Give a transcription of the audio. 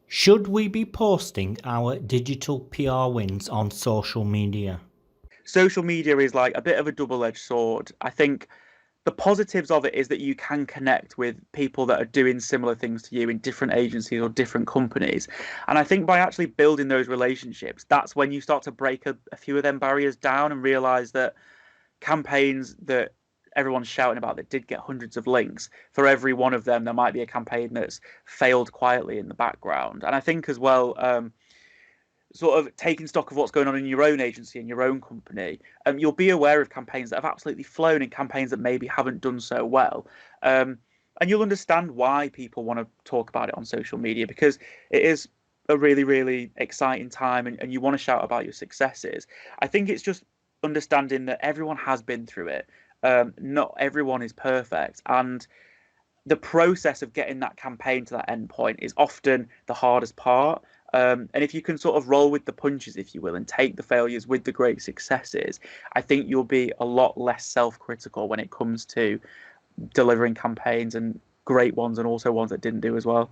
Should we be posting our digital PR wins on social media? Social media is like a bit of a double-edged sword. I think the positives of it is that you can connect with people that are doing similar things to you in different agencies or different companies. And I think by actually building those relationships, that's when you start to break a few of them barriers down and realize that campaigns that everyone's shouting about that did get hundreds of links, for every one of them, there might be a campaign that's failed quietly in the background. And I think as well, sort of taking stock of what's going on in your own agency and your own company, you'll be aware of campaigns that have absolutely flown and campaigns that maybe haven't done so well. Um, and you'll understand why people want to talk about it on social media because it is a really, really exciting time and you want to shout about your successes. I think it's just understanding that everyone has been through it. Not everyone is perfect. And the process of getting that campaign to that end point is often the hardest part. And if you can sort of roll with the punches, if you will, and take the failures with the great successes, I think you'll be a lot less self-critical when it comes to delivering campaigns and great ones and also ones that didn't do as well.